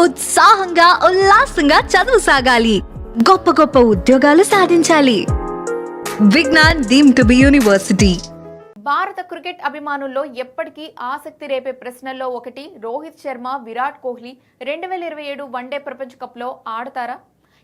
ఉత్సాహంగా ఉల్లాసంగా చదువు సాగాలి, గొప్ప గొప్ప ఉద్యోగాలు సాధించాలి. Vignan deemed to be university. భారత క్రికెట్ అభిమానుల్లో ఎప్పటికీ ఆసక్తి రేపే ప్రశ్నల్లో ఒకటి రోహిత్ శర్మ, విరాట్ కోహ్లీ 2027 వన్డే ప్రపంచ కప్లో ఆడతారా?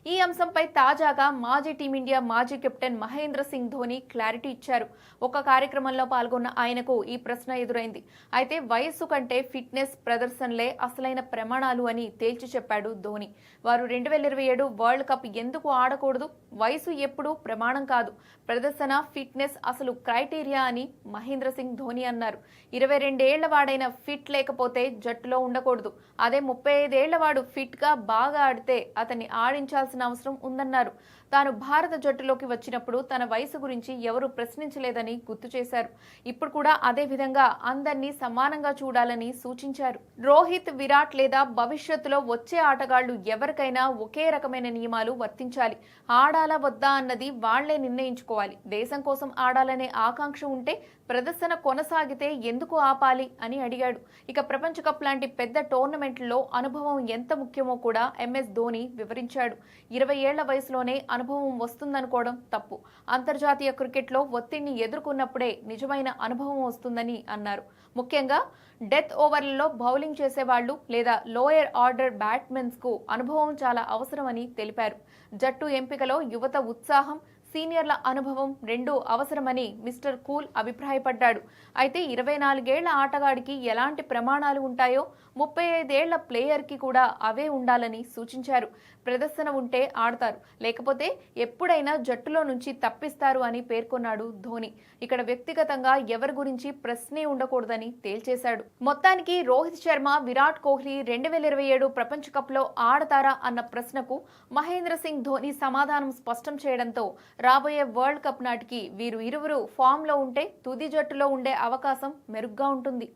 ఈ అంశంపై తాజాగా మాజీ టీమిండియా మాజీ కెప్టెన్ మహేంద్ర సింగ్ ధోని క్లారిటీ ఇచ్చారు. ఒక కార్యక్రమంలో పాల్గొన్న ఆయనకు ఈ ప్రశ్న ఎదురైంది. అయితే వయస్సు కంటే ఫిట్నెస్, ప్రదర్శనలే అసలైన ప్రమాణాలు అని తేల్చి చెప్పాడు ధోని. వారు 2027 వరల్డ్ కప్ ఎందుకు ఆడకూడదు? వయసు ఎప్పుడూ ప్రమాణం కాదు, ప్రదర్శన, ఫిట్నెస్ అసలు క్రైటీరియా అని మహేంద్ర సింగ్ ధోని అన్నారు. 22 ఏళ్ల వాడైన ఫిట్ లేకపోతే జట్టులో ఉండకూడదు. అదే 35 ఏళ్ల వాడు ఫిట్ గా బాగా ఆడితే అతన్ని ఆడించాల్సిన అవసరం ఉందన్నారు. తాను భారత జట్టులోకి వచ్చినప్పుడు తన వయసు గురించి ఎవరు ప్రశ్నించలేదని గుర్తు చేశారు. ఇప్పుడు కూడా అదే విధంగా అందరినీ సమానంగా చూడాలని సూచించారు. రోహిత్, విరాట్ లేదా భవిష్యత్తులో వచ్చే ఆటగాళ్లు ఎవరికైనా ఒకే రకమైన నియమాలు వర్తించాలి. ఆడాలా వద్దా అన్నది వాళ్లే నిర్ణయించుకోవాలి. దేశం కోసం ఆడాలనే ఆకాంక్ష ఉంటే ప్రదర్శన కొనసాగితే ఎందుకు ఆపాలి అని అడిగాడు. ఇక ప్రపంచ కప్ లాంటి పెద్ద టోర్నమెంట్లలో అనుభవం ఎంత ముఖ్యమో కూడా ఎంఎస్ ధోని వివరించాడు. 20 ఏళ్ల వయసులోనే అనుభవం వస్తుందనుకోవడం తప్పు. అంతర్జాతీయ క్రికెట్లో ఒత్తిడిని ఎదుర్కొన్నప్పుడే నిజమైన అనుభవం వస్తుందని అన్నారు. ముఖ్యంగా డెత్ ఓవర్లలో బౌలింగ్ చేసేవాళ్లు లేదా లోయర్ ఆర్డర్ బ్యాట్స్మెన్స్ కు అనుభవం చాలా అవసరమని తెలిపారు. జట్టు ఎంపికలో యువత ఉత్సాహం, సీనియర్ల అనుభవం రెండూ అవసరమని మిస్టర్ కూల్ అభిప్రాయపడ్డాడు. అయితే 24 ఏళ్ల ఆటగాడికి ఎలాంటి ప్రమాణాలు ఉంటాయో 35 ఏళ్ల ప్లేయర్కి కూడా అవే ఉండాలని సూచించారు. ప్రదర్శన ఉంటే ఆడతారు, లేకపోతే ఎప్పుడైనా జట్టులో నుంచి తప్పిస్తారు అని పేర్కొన్నాడు ధోని. ఇక్కడ వ్యక్తిగతంగా ఎవరి గురించి ప్రశ్నే ఉండకూడదని తేల్చేశాడు. మొత్తానికి రోహిత్ శర్మ, విరాట్ కోహ్లీ 2027 ప్రపంచ కప్లో ఆడతారా అన్న ప్రశ్నకు మహేంద్ర సింగ్ ధోని సమాధానం స్పష్టం చేయడంతో రాబోయే వరల్డ్ కప్ నాటికి వీరు ఇరువురు ఫామ్ లో ఉంటే తుది జట్టులో ఉండే అవకాశం మెరుగ్గా ఉంటుంది.